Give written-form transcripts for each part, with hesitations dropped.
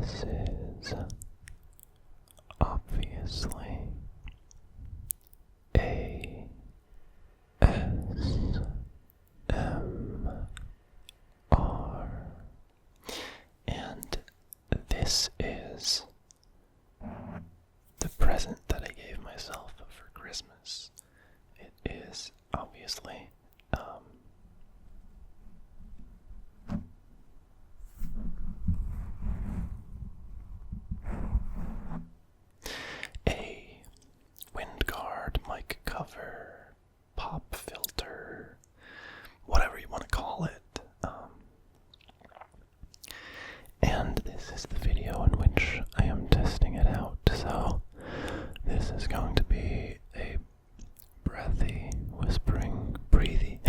This is obviously ASMR, and this is the present that I gave myself for Christmas. It is obviously a wind guard, mic cover, pop filter, whatever you want to call it. And this is the video in which I am testing it out. So this is going to be a breathy, whispering, breathy.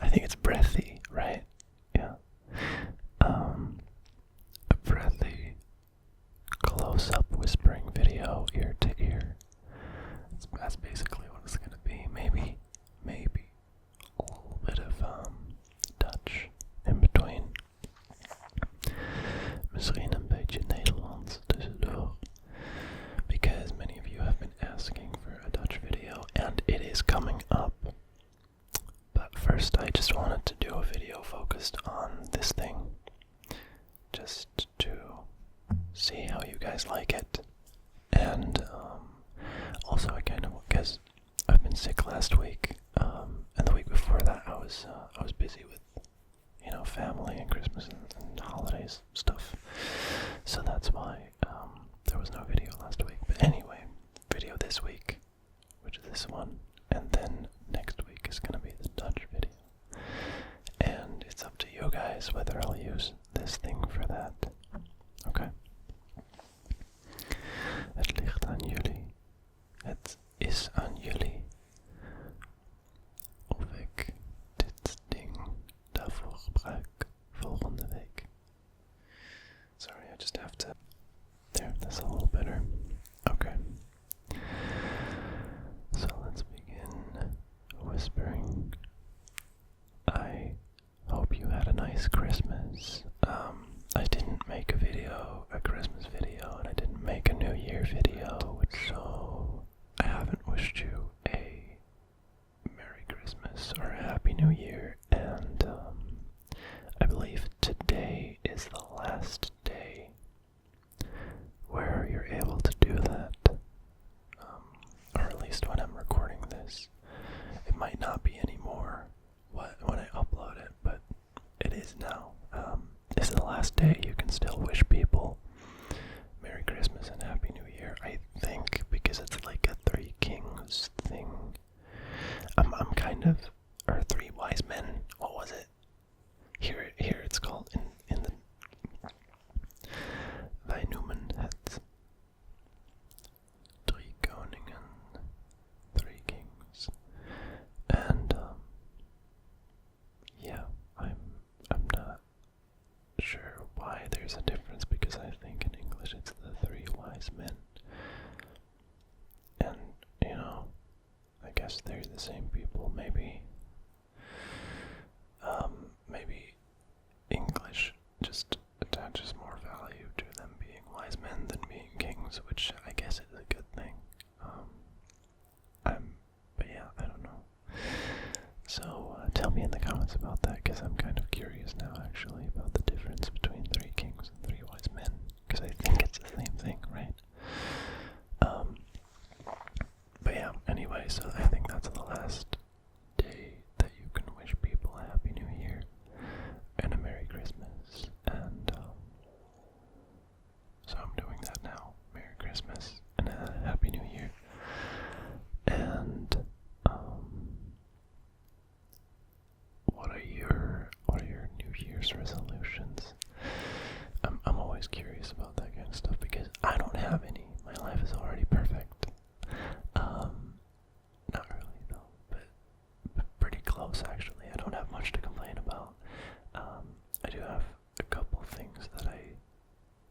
I think it's breathy, right? Yeah. A breathy, close-up whispering video, ear to ear. That's basically what it's gonna be. Maybe a little bit of Dutch in between. Misschien een beetje Nederlands tussendoor. Because many of you have been asking for a Dutch video, and it is coming up. But first, I just wanted to do a video focused on this thing, just to see how you guys like it. And also, I kind of, because I've been sick last week, and the week before that, I was busy with, family and Christmas and holidays stuff. So that's why there was no video last week. But anyway, video this week, which is this one, and then next week is going to be the Dutch video. And it's up to you guys whether I'll use this thing for that. Okay? Het ligt aan jullie. Het is aan jullie of ik dit ding daarvoor gebruik volgende week. Sorry, I just have to... There, that's a little better. Okay. So let's begin whispering. I hope you had a nice Christmas. I didn't make a Christmas video, and I didn't make a New Year video, so I haven't wished you a Merry Christmas or a Happy New Year, and I believe today is the last day where you're able to do that, or at least when I'm recording this. It might not be anymore when I upload it, but it is now. This is the last day you can still wish people Merry Christmas and Happy New Year, I think, because it's like a Three Kings thing. I'm kind of, or Three Wise Men, what was it? Here it's called in the Wij noemen het Drie Koningen, Three Kings. And yeah, I'm not sure why there's a difference, because I think in English it's the Three Wise Men. And, I guess they're the same people. Maybe English just attaches more value to them being wise men than being kings, which I guess is a good thing. But yeah, I don't know. So tell me in the comments about that, because I'm kind of curious now, actually, about the difference between Three Kings and Three Wise Men, because I think it's the same thing, right? But yeah, anyway, so I think that's the last day that you can wish people a Happy New Year and a Merry Christmas, and so I'm doing that now. Merry Christmas and a Happy New Year. And what are your New Year's resolutions? I'm always curious about that kind of stuff, because I don't have any. My life is already perfect. Not really though, but pretty close actually. I don't have much to complain about. I do have a couple things that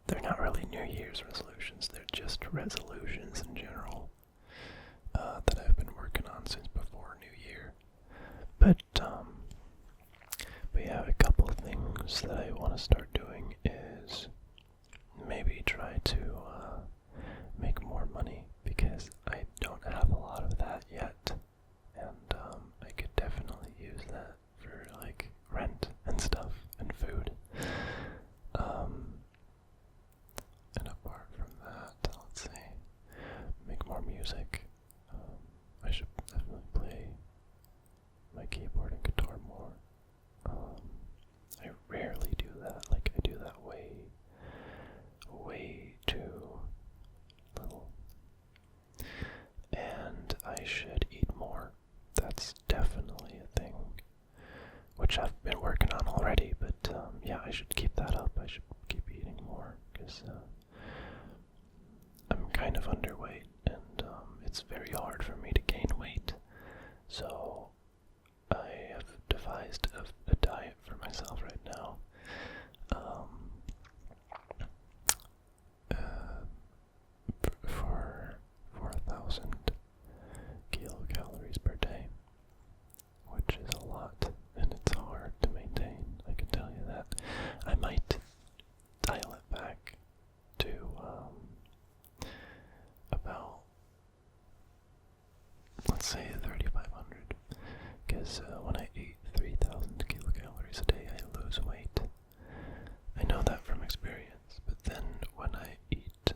they're not really New Year's resolutions, they're just resolutions in general, that I've been working on since before New Year. But yeah, a couple things that I want to start doing is working on already, but yeah, I should keep that up. I should keep eating more, because I'm kind of underweight, and it's very hard for me to gain weight. So I have devised a diet for myself right now. For 4,000 kilocalories per day, which is a lot, and it's hard to maintain, I can tell you that. I might dial it back to about, let's say 3,500, because when I eat 3,000 kilocalories a day, I lose weight. I know that from experience, but then when I eat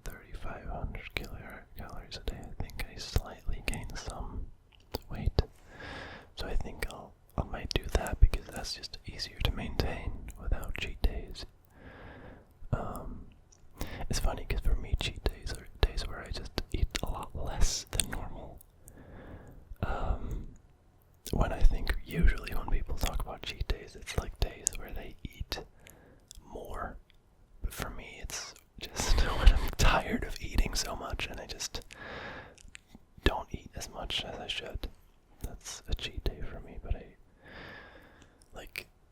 3,500 kilocalories a day, I think I slightly gain some weight. So I think I might do that, because that's just easier to maintain without cheat days. It's funny, because for me, cheat days are days where I just eat a lot less than normal. When I think usually when people talk about cheat days, it's like days where they eat more. But for me, it's just when I'm tired of eating so much and I just don't eat as much as I should. That's a cheat day for me, but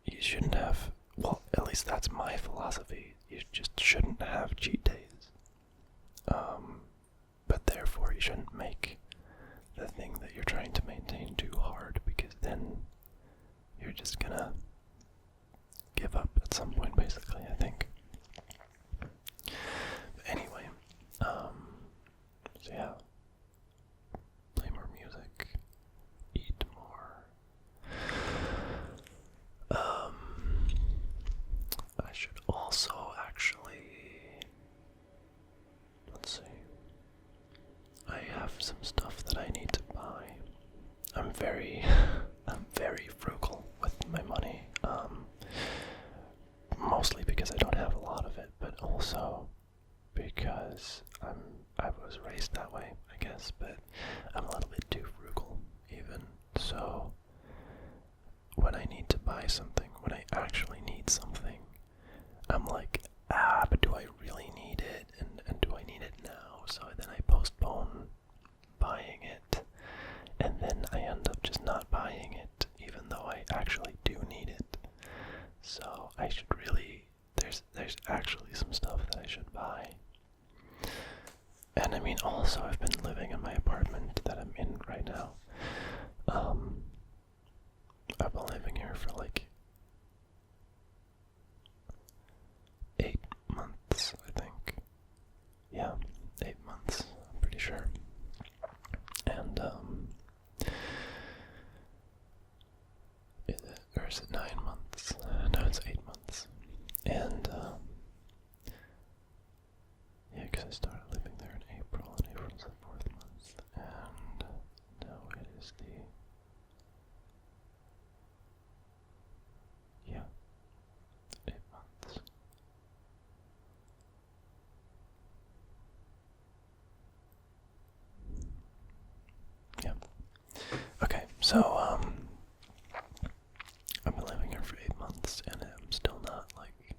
you shouldn't have, well, at least that's my philosophy. You just shouldn't have cheat days. But therefore you shouldn't make the thing that you're trying to maintain too hard, because then you're just gonna give up at some point, basically, I think. But anyway, so yeah, play more music, eat more. I should also actually, let's see, I have some stuff that I need to buy. I'm very frugal with my money, mostly because I don't have a lot of it, but also because I was raised that way, I guess, but I'm a little bit too frugal, even. So when I need to buy something, when I actually need something, I'm like, but do I really need it, and do I need it now? So then I postpone buying it, and then I end up just not buying it, even though I actually do need it. So I should really, there's actually some stuff that I should buy. And I mean, also, I've been living in my apartment that I'm in right now. I've been living here for like 8 months, I think. Yeah, 8 months, I'm pretty sure. And, or is it 9 months? No, it's 8 months. And, yeah, because I started living there in April, and April's the 4th month, and now it is the, yeah, 8 months. Yeah. Okay, so, I've been living here for 8 months, and I'm still not, like,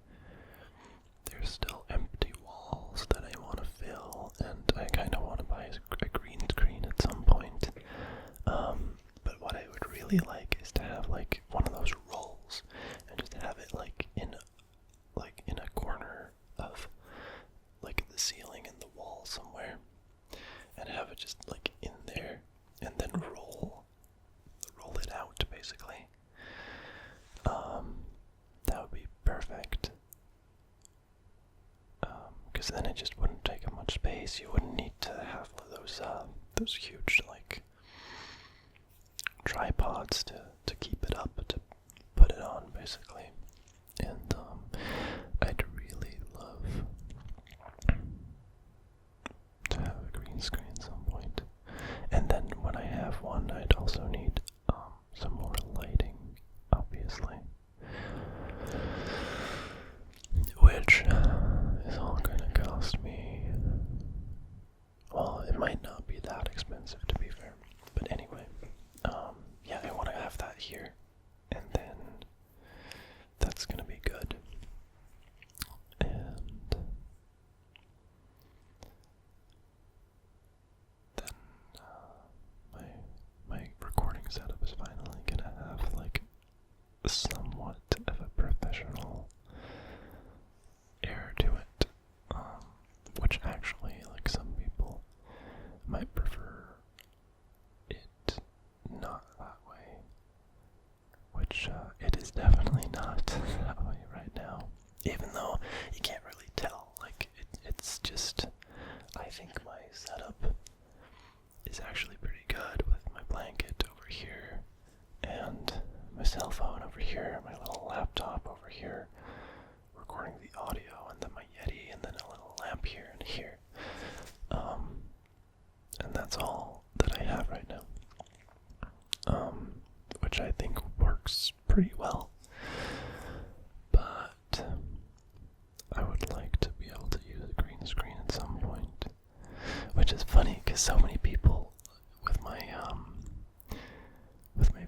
there's still empty walls that I want to fill, and I kind of want to buy a green screen at some point. But what I would really like is to have, like, one of those rolls, and just have it, like, in a corner of, like, the ceiling and the wall somewhere, and have it just, like, in there, and then roll it out, basically. That would be perfect. Because then it just wouldn't take up much space. You wouldn't need to have those huge, like, tripods to keep it up, to put it on, basically. And I'd really love to have a green screen at some point. And then when I have one, I'd also need some more lighting, obviously. Which is all gonna cost me, well, it might not be that expensive, to be fair, but anyway, yeah, I want to have that here, and then is actually pretty good with my blanket over here and my cell phone over here, my little laptop over here, recording the audio, and then my Yeti, and then a little lamp here and here. And that's all that I have right now. Which I think works pretty well. But I would like to be able to use a green screen at some point. Which is funny because so many people with my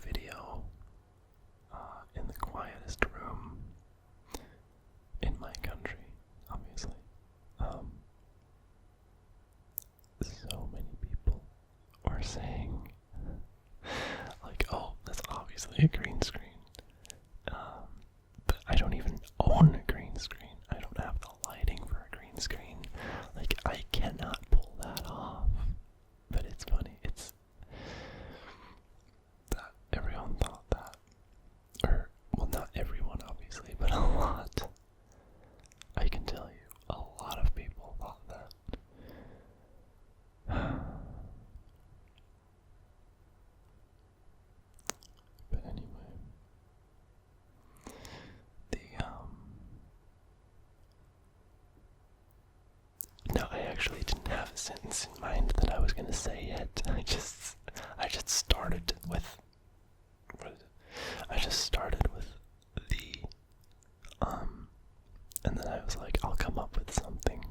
video in the quietest room in my country, obviously. So many people were saying, like, oh, that's obviously a green screen. But I don't even own a green screen. I don't have the lighting for a green screen. Like, I cannot pull that off. But it's funny. It's that everyone thought that. Or, well, not everyone, obviously, but a lot. I can tell you, a lot of people thought that. But anyway, no, I actually didn't have a sentence in mind that I was gonna say yet. I just started with, the, and then I was like, I'll come up with something.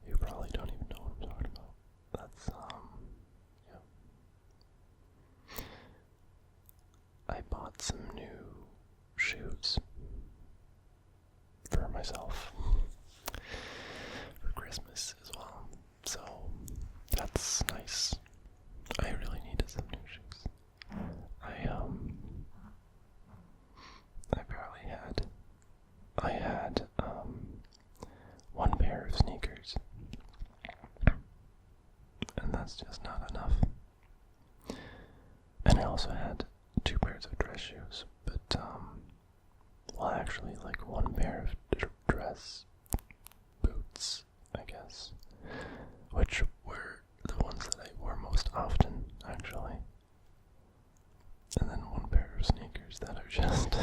You probably don't even know what I'm talking about. That's, yeah. I bought some new shoes for myself for Christmas as well. So, that's nice. I really needed some new shoes. I had one pair of sneakers, and that's just not enough. And I also had 2 pairs of dress shoes, but well, actually, like 1 pair of dress boots, I guess, which were the ones that I wore most often, actually. And then 1 pair of sneakers that are just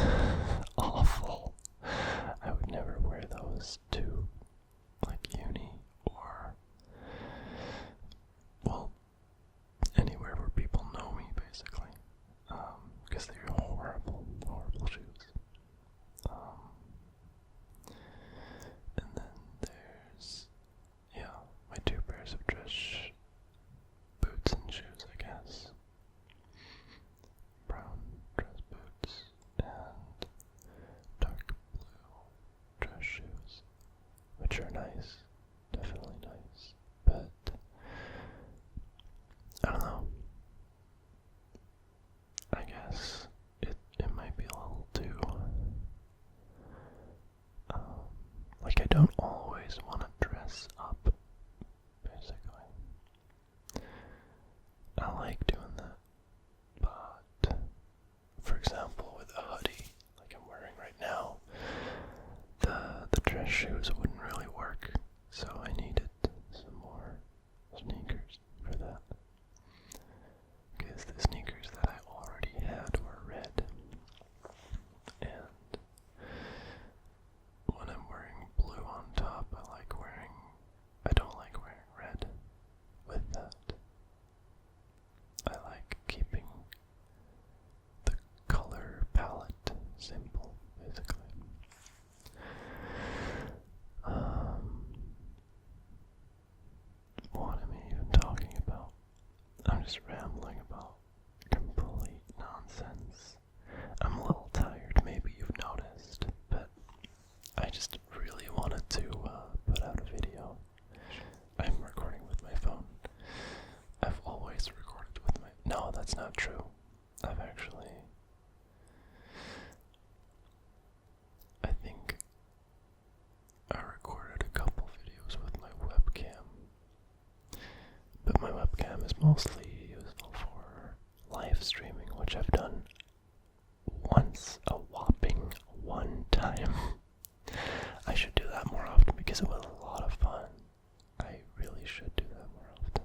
awful. I would never wear those to, like, uni or, well, anywhere where people know me, basically, because they're horrible, horrible shoes. And then there's, yeah, my 2 pairs of dress boots and shoes, I guess. Brown dress boots and dark blue dress shoes, which are nice, definitely nice, but I don't know. I guess it might be a little too, like, I don't always want to dress up, basically. I like doing that, but, for example, with a hoodie, like I'm wearing right now, the dress shoes wouldn't really work, so I needed some more sneakers for that. Because the sneakers that I already had were red, and when I'm wearing blue on top, I don't like wearing red with that. I like keeping the color palette simple, basically. What am I even talking about? I'm just rambling about complete nonsense. I'm a little tired, maybe you've noticed, but I just really wanted to put out a video. I'm recording with my phone. I've always recorded with my... No, that's not true. I think I recorded a couple videos with my webcam, but my webcam is mostly useful for live streaming, which I've done once, a whopping 1 time. I should do that more often because it was a lot of fun. I really should do that more often.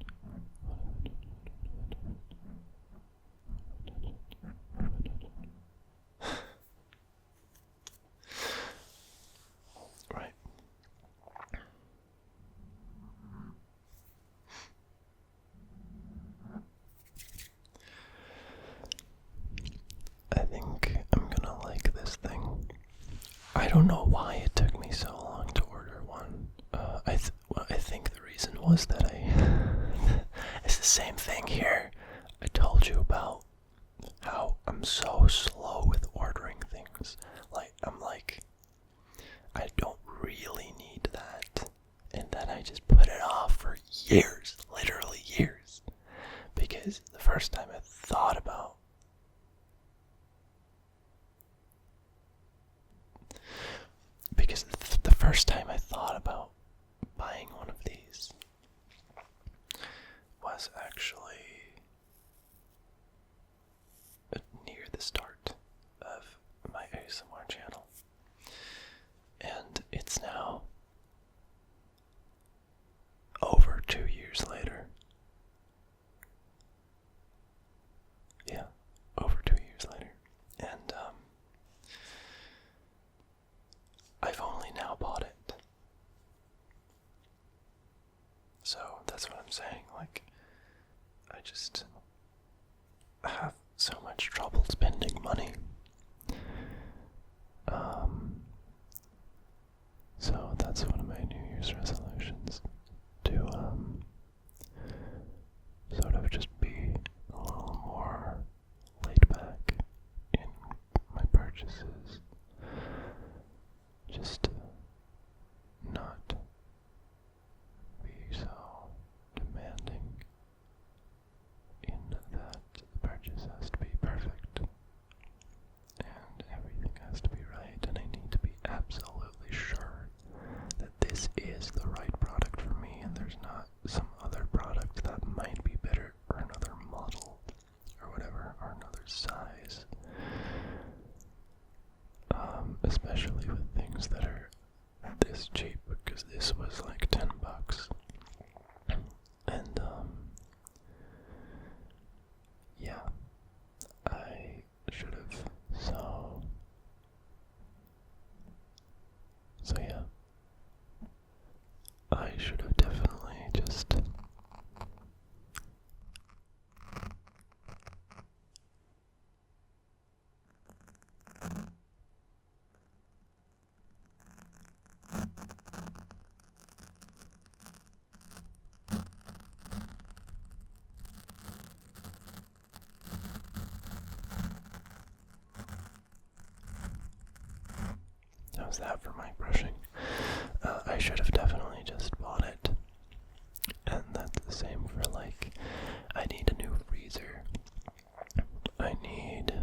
Right. I think I'm gonna like this thing. I don't know why it took me so long to order one. I think the reason was that it's the same thing here. I told you about how I'm so slow with ordering things. I don't really need that. And then I just put it off for years, literally years. Because the first time I thought about buying one of these was actually near the start of my ASMR channel. And it's now over 2 years later. Yeah, over 2 years later. And I've only now bought it. So that's what I'm saying. Like, I just have so much much trouble spending money. So that's one of my New Year's resolutions, to sort of just be a little more laid back in my purchases. Just not be so demanding in that the purchase has to be perfect and everything has to be right, and I need to be absolutely sure that this is the right product for me and there's not some other product that might be better, or another model or whatever, or another size. Especially with things that are this cheap, because this was like $10. And yeah, I should have, so yeah, I should have definitely just how's that for mic brushing? I should have definitely just bought it. And that's the same for, like, I need a new freezer. I need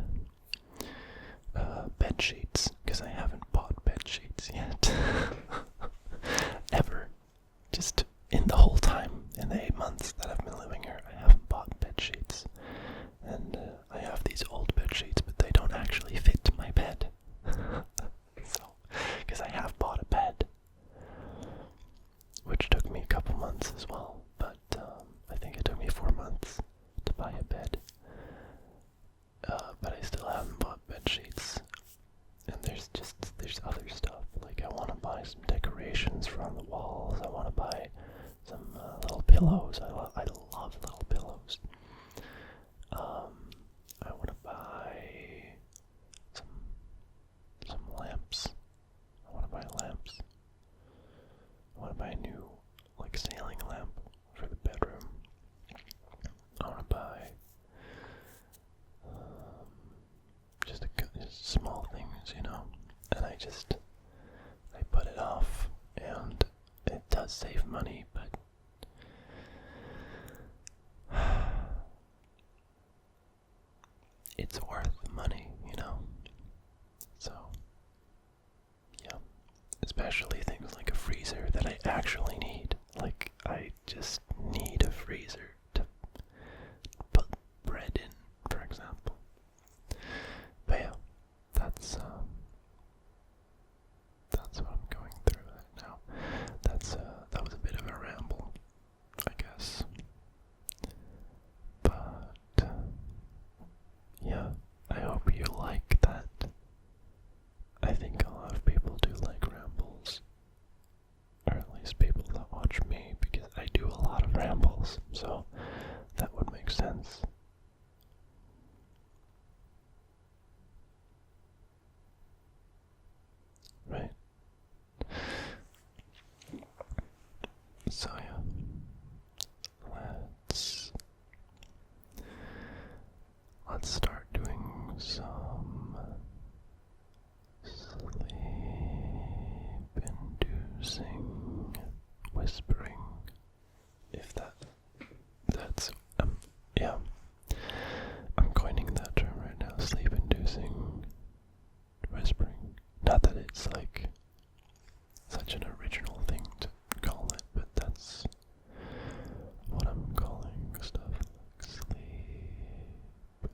bed sheets, because I haven't bought bed sheets yet. Ever. Just in the whole time, in the 8 months that I've been living here, I haven't bought bed sheets. And I have these old bed sheets, but they don't actually fit my bed. So, because I have bought a bed, which took me a couple months as well, but I think it took me 4 months to buy a bed. But I still haven't bought bed sheets. And there's other stuff, like I want to buy some decorations for on the walls. I want to buy some little pillows. I love little pillows. I want to buy some lamps. I want to buy lamps. I want to buy a new, like, sailing lamp for the bedroom. I want to buy just small things, you know. And I put it off, and it does save money, but it's worth the money, you know. So, yeah. Especially things like a freezer that I actually need. Like, I just need a freezer to put bread in, for example. But yeah, that's what I'm going through right now. That was a bit of a ramble, I guess. But yeah, I hope you like that. I think a lot of people do like rambles, or at least people that watch me, because I do a lot of rambles, so that would make sense. Right? So yeah, let's start doing some sleep-inducing whispering, if that's yeah, I'm coining that term right now, sleep-inducing whispering. Not that it's like such an original thing to call it, but that's what I'm calling stuff, like sleep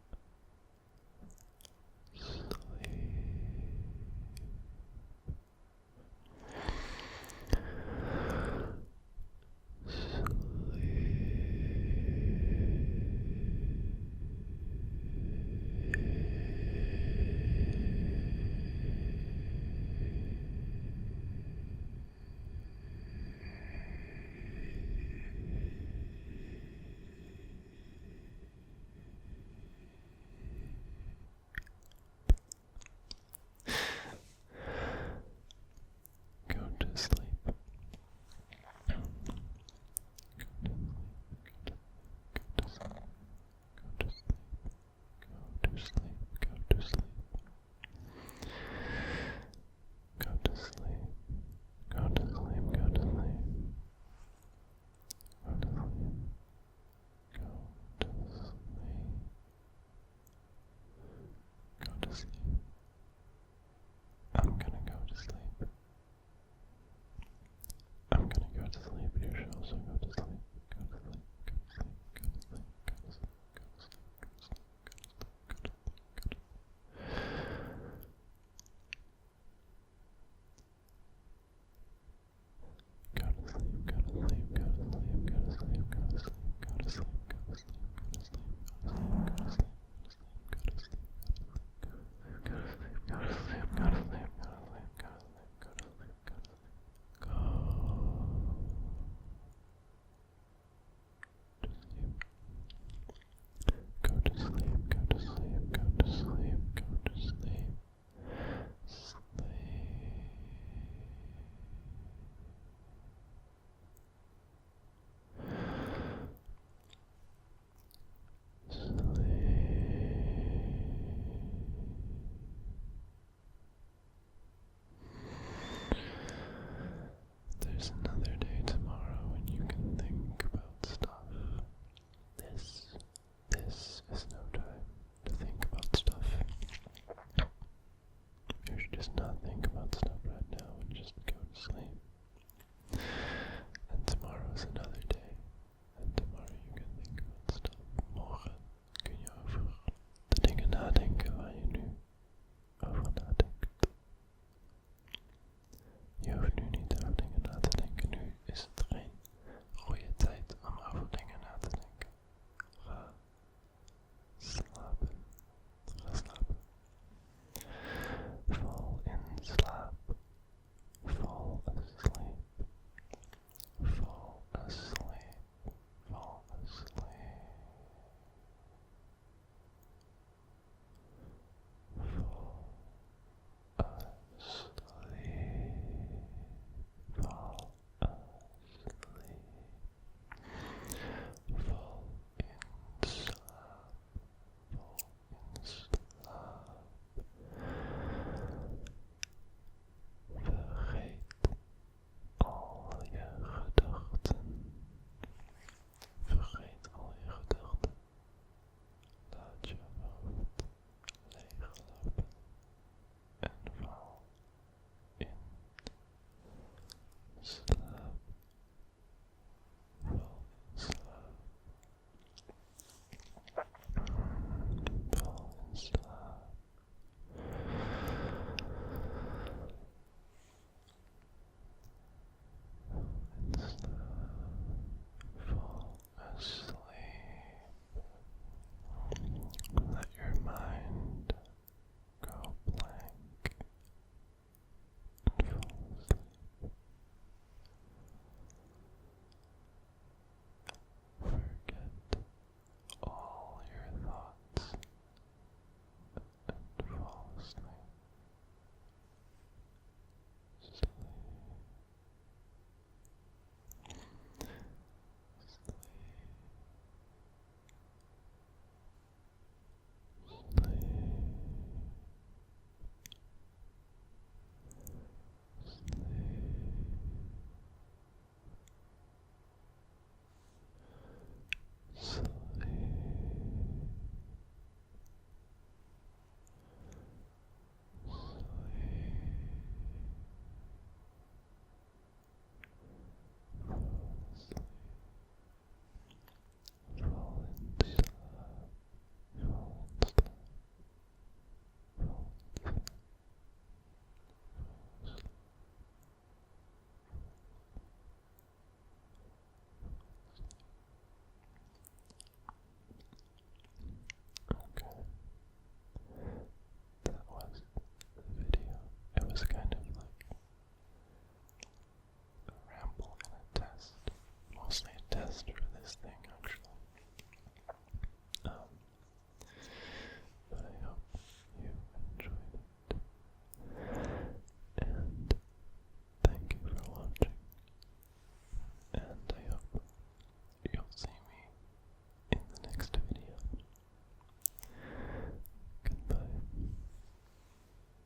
is nothing.